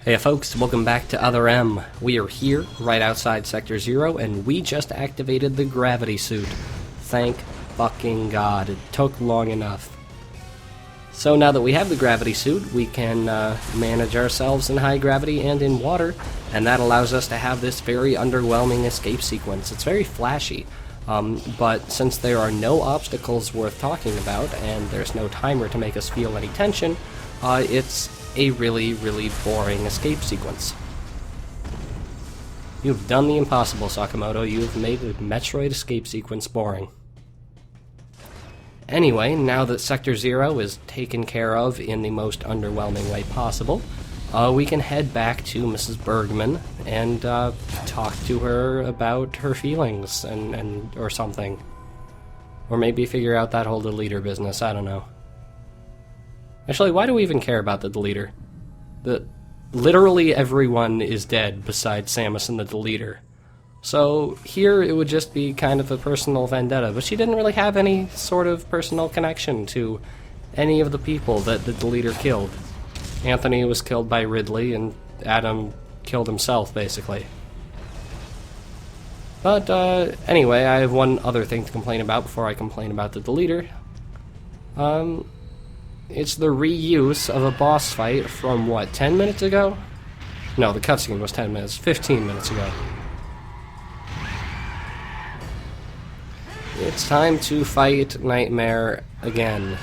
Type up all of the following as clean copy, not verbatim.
Hey folks, welcome back to Other M. We are here, right outside Sector 0, and we just activated the gravity suit. Thank fucking God, it took long enough. So now that we have the gravity suit, we can manage ourselves in high gravity and in water, and that allows us to have this very underwhelming escape sequence. It's very flashy, but since there are no obstacles worth talking about, and there's no timer to make us feel any tension, it's a really, really boring escape sequence. You've done the impossible, Sakamoto. You've made the Metroid escape sequence boring. Anyway, now that Sector 0 is taken care of in the most underwhelming way possible, we can head back to Mrs. Bergman and talk to her about her feelings or something. Or maybe figure out that whole deleter business, I don't know. Actually, why do we even care about the deleter? Literally everyone is dead besides Samus and the deleter. So here it would just be kind of a personal vendetta, but she didn't really have any sort of personal connection to any of the people that the deleter killed. Anthony was killed by Ridley, and Adam killed himself, basically. But anyway, I have one other thing to complain about before I complain about the deleter. It's the reuse of a boss fight from, what, 10 minutes ago? No, the cutscene was 10 minutes, 15 minutes ago. It's time to fight Nightmare again.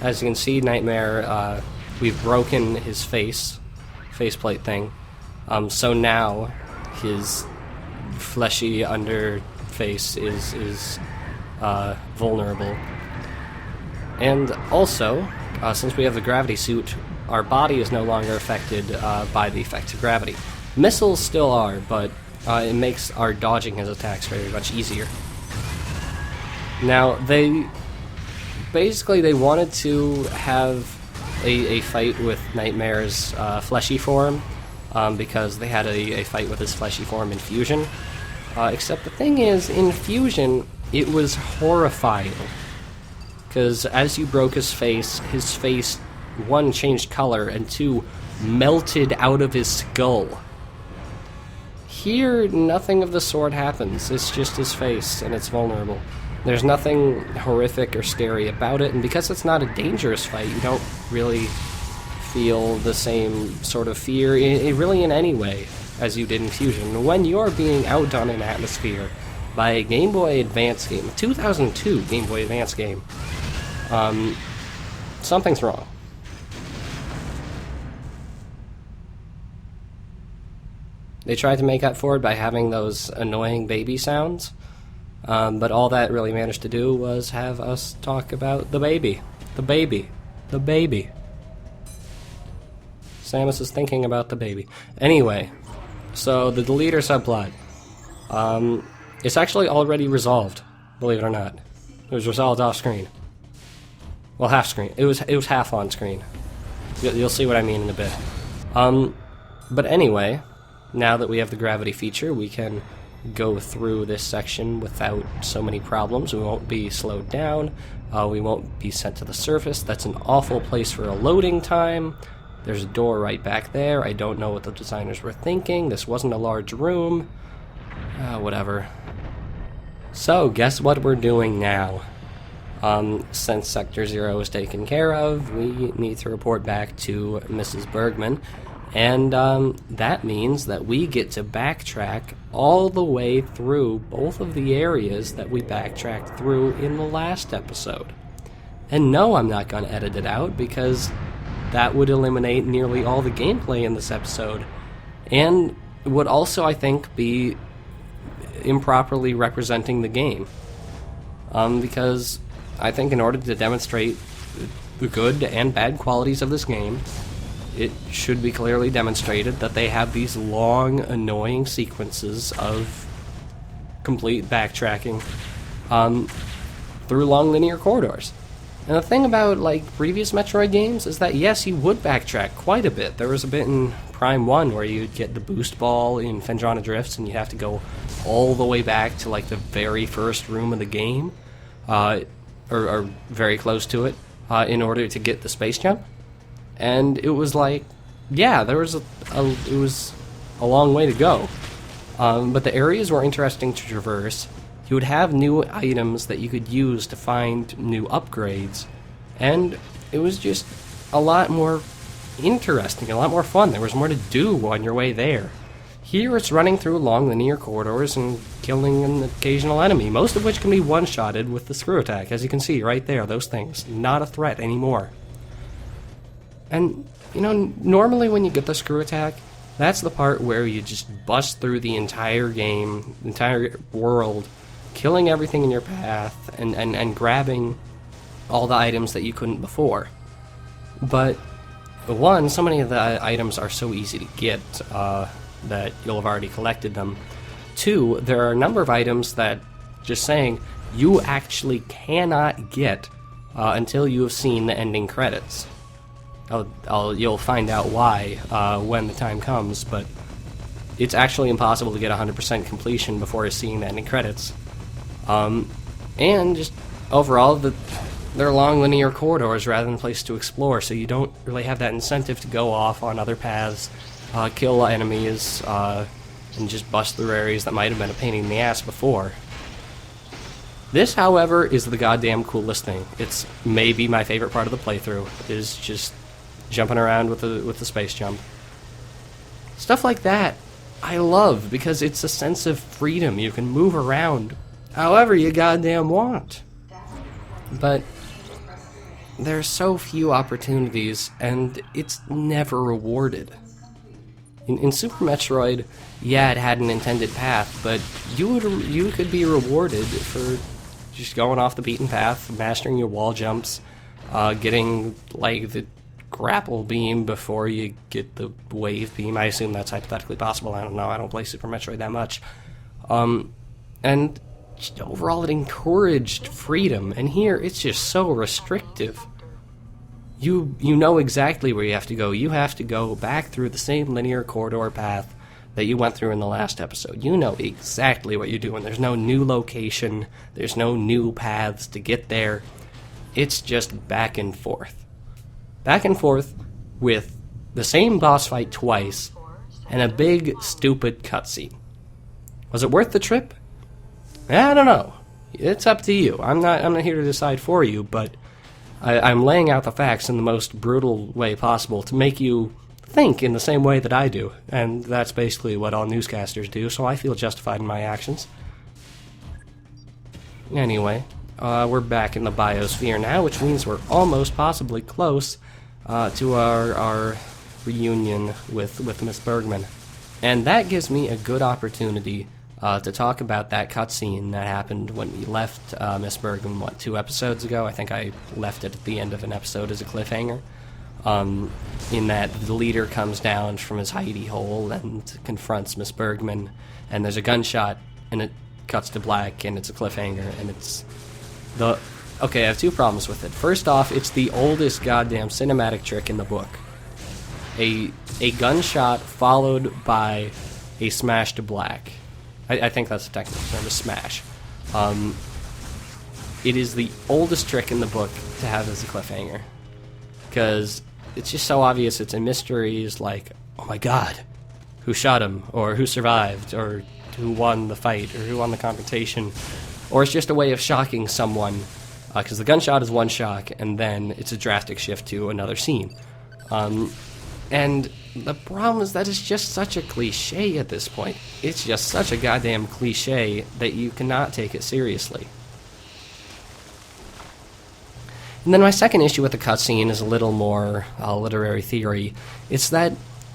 As you can see, Nightmare, we've broken his faceplate thing. So now his fleshy under face is vulnerable. And also, since we have the gravity suit, our body is no longer affected by the effects of gravity. Missiles still are, but it makes our dodging his attacks very much easier. Now, they wanted to have a fight with Nightmare's fleshy form, because they had a fight with his fleshy form in Fusion. Except the thing is, in Fusion, it was horrifying. Because as you broke his face, 1, changed color, and 2, melted out of his skull. Here, nothing of the sort happens. It's just his face, and it's vulnerable. There's nothing horrific or scary about it, and because it's not a dangerous fight, you don't really feel the same sort of fear, really in any way, as you did in Fusion. When you're being outdone in atmosphere by a Game Boy Advance game, a 2002 Game Boy Advance game, something's wrong. They tried to make up for it by having those annoying baby sounds, but all that really managed to do was have us talk about the baby. The baby. The baby. Samus is thinking about the baby. Anyway, so the deleter subplot. It's actually already resolved, believe it or not. It was resolved off screen. Well, half screen. It was half on screen. You'll see what I mean in a bit. But anyway, now that we have the gravity feature, we can go through this section without so many problems. We won't be slowed down. We won't be sent to the surface. That's an awful place for a loading time. There's a door right back there. I don't know what the designers were thinking. This wasn't a large room. Whatever. So, guess what we're doing now? Since Sector 0 is taken care of, we need to report back to Mrs. Bergman, and that means that we get to backtrack all the way through both of the areas that we backtracked through in the last episode. And no, I'm not going to edit it out, because that would eliminate nearly all the gameplay in this episode, and would also, I think, be improperly representing the game. Because I think in order to demonstrate the good and bad qualities of this game, it should be clearly demonstrated that they have these long, annoying sequences of complete backtracking through long linear corridors. And the thing about, previous Metroid games is that, yes, you would backtrack quite a bit. There was a bit in Prime 1 where you'd get the boost ball in Fendrana Drifts, and you'd have to go all the way back to, the very first room of the game. Or very close to it, in order to get the space jump. And it was like, yeah, there was it was a long way to go. But the areas were interesting to traverse. You would have new items that you could use to find new upgrades. And it was just a lot more interesting, a lot more fun. There was more to do on your way there. Here it's running through long linear corridors and killing an occasional enemy, most of which can be one-shotted with the screw attack, as you can see right there, those things. Not a threat anymore. And, you know, normally when you get the screw attack, that's the part where you just bust through the entire game, the entire world, killing everything in your path, and grabbing all the items that you couldn't before. But, one, so many of the items are so easy to get, that you'll have already collected them. Two, there are a number of items that, just saying, you actually cannot get until you have seen the ending credits. You'll find out why when the time comes, but it's actually impossible to get 100% completion before seeing the ending credits. And just overall, they're long linear corridors rather than places to explore, so you don't really have that incentive to go off on other paths, kill enemies, and just bust through areas that might have been a pain in the ass before. This, however, is the goddamn coolest thing. It's maybe my favorite part of the playthrough, is just jumping around with the space jump. Stuff like that I love, because it's a sense of freedom. You can move around however you goddamn want. But there are so few opportunities, and it's never rewarded. In Super Metroid, yeah, it had an intended path, but you could be rewarded for just going off the beaten path, mastering your wall jumps, getting, like, the grapple beam before you get the wave beam. I assume that's hypothetically possible. I don't know. I don't play Super Metroid that much. And just overall, it encouraged freedom, and here, it's just so restrictive. You know exactly where you have to go. You have to go back through the same linear corridor path that you went through in the last episode. You know exactly what you're doing. There's no new location. There's no new paths to get there. It's just back and forth. Back and forth with the same boss fight twice and a big, stupid cutscene. Was it worth the trip? I don't know. It's up to you. I'm not here to decide for you, but I'm laying out the facts in the most brutal way possible to make you think in the same way that I do, and that's basically what all newscasters do, so I feel justified in my actions. Anyway, we're back in the biosphere now, which means we're almost possibly close to our reunion with Miss Bergman. And that gives me a good opportunity to talk about that cutscene that happened when we left Miss Bergman, 2 episodes ago? I think I left it at the end of an episode as a cliffhanger. In that the leader comes down from his hidey hole and confronts Miss Bergman, and there's a gunshot, and it cuts to black, and it's a cliffhanger, and it's the... Okay, I have 2 problems with it. First off, it's the oldest goddamn cinematic trick in the book. A gunshot followed by a smash to black. I think that's the technical term, a smash. It is the oldest trick in the book to have as a cliffhanger. Because it's just so obvious. It's a mystery. It's like, oh my god, who shot him? Or who survived? Or who won the fight? Or who won the confrontation? Or it's just a way of shocking someone. Because the gunshot is one shock, and then it's a drastic shift to another scene. And the problem is that it's just such a cliche at this point. It's just such a goddamn cliche that you cannot take it seriously. And then my second issue with the cutscene is a little more literary theory. It's that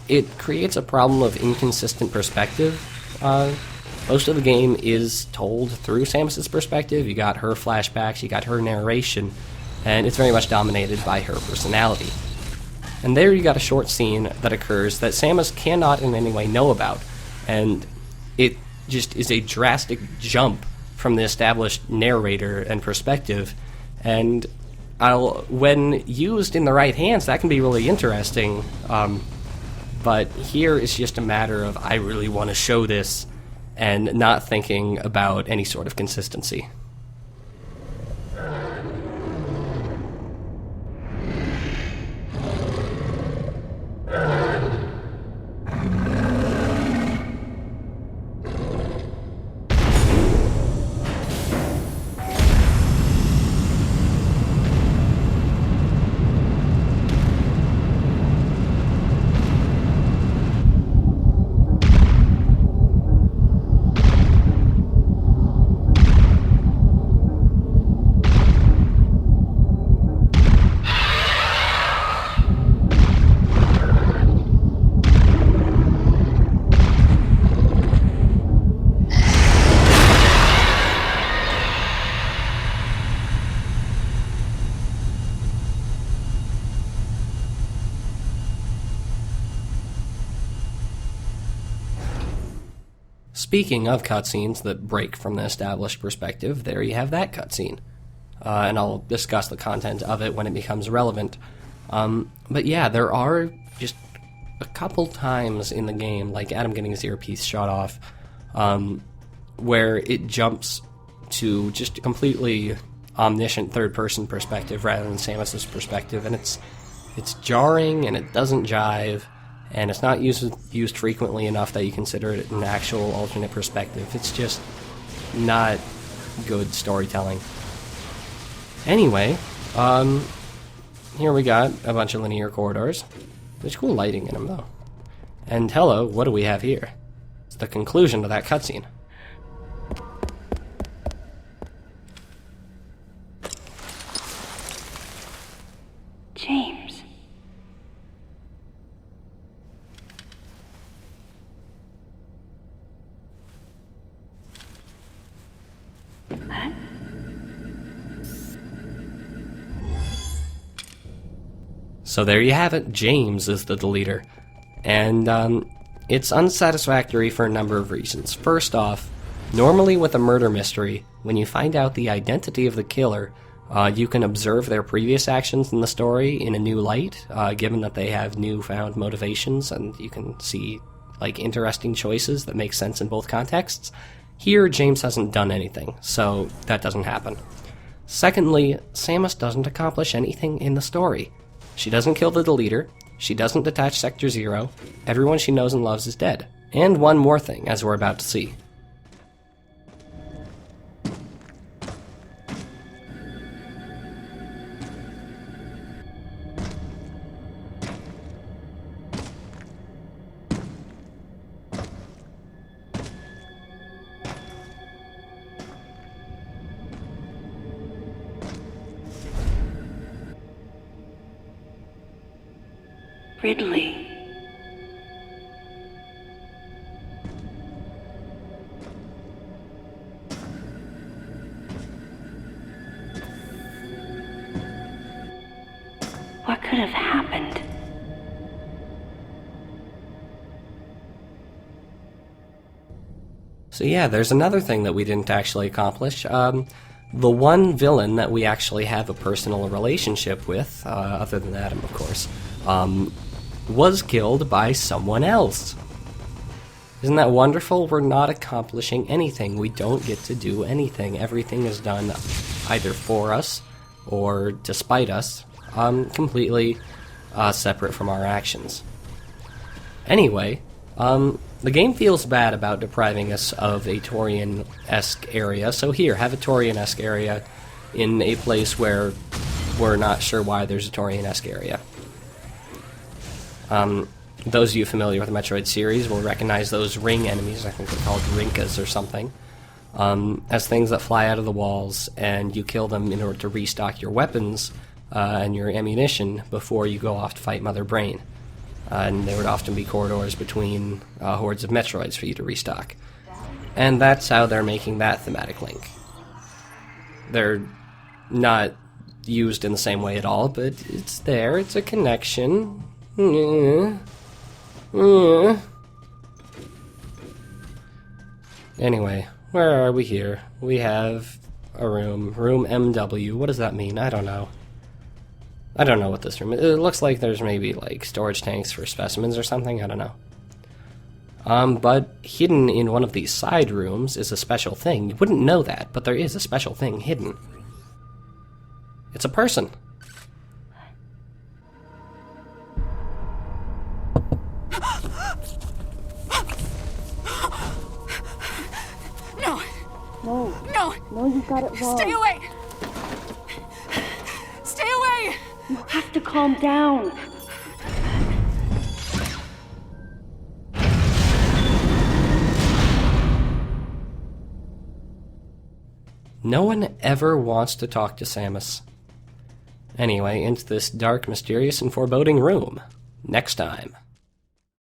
it creates a problem of inconsistent perspective. Most of the game is told through Samus's perspective. You got her flashbacks, you got her narration, and it's very much dominated by her personality. And there you got a short scene that occurs that Samus cannot in any way know about, and it just is a drastic jump from the established narrator and perspective, and when used in the right hands, that can be really interesting, but here it's just a matter of I really want to show this, and not thinking about any sort of consistency. Speaking of cutscenes that break from the established perspective, there you have that cutscene. And I'll discuss the content of it when it becomes relevant. But yeah, there are just a couple times in the game, like Adam getting his earpiece shot off, where it jumps to just a completely omniscient third-person perspective rather than Samus's perspective, and it's jarring and it doesn't jive, and it's not used frequently enough that you consider it an actual alternate perspective. It's just not good storytelling. Anyway, here we got a bunch of linear corridors. There's cool lighting in them, though. And hello, what do we have here? It's the conclusion to that cutscene. James. Huh? So there you have it, James is the deleter. And it's unsatisfactory for a number of reasons. First off, normally with a murder mystery, when you find out the identity of the killer, you can observe their previous actions in the story in a new light, given that they have newfound motivations, and you can see like interesting choices that make sense in both contexts. Here, James hasn't done anything, so that doesn't happen. Secondly, Samus doesn't accomplish anything in the story. She doesn't kill the deleter, she doesn't detach Sector Zero, everyone she knows and loves is dead. And one more thing, as we're about to see. Ridley. What could have happened? So yeah, there's another thing that we didn't actually accomplish. The one villain that we actually have a personal relationship with, other than Adam, of course, was killed by someone else. Isn't that wonderful? We're not accomplishing anything. We don't get to do anything. Everything is done either for us or despite us, completely separate from our actions. Anyway, the game feels bad about depriving us of a Torian-esque area, so here, have a Torian-esque area in a place where we're not sure why there's a Torian-esque area. Those of you familiar with the Metroid series will recognize those ring enemies, I think they're called Rinkas or something, as things that fly out of the walls, and you kill them in order to restock your weapons and your ammunition before you go off to fight Mother Brain. And there would often be corridors between hordes of Metroids for you to restock. And that's how they're making that thematic link. They're not used in the same way at all, but it's there, it's a connection. Anyway, where are we here? We have a room MW. What does that mean? I don't know. I don't know what this room is. It looks like there's maybe like storage tanks for specimens or something. I don't know. But hidden in one of these side rooms is a special thing. You wouldn't know that, but there is a special thing hidden. It's a person. No, you got it wrong. Stay away! Stay away! You have to calm down. No one ever wants to talk to Samus. Anyway, into this dark, mysterious, and foreboding room. Next time.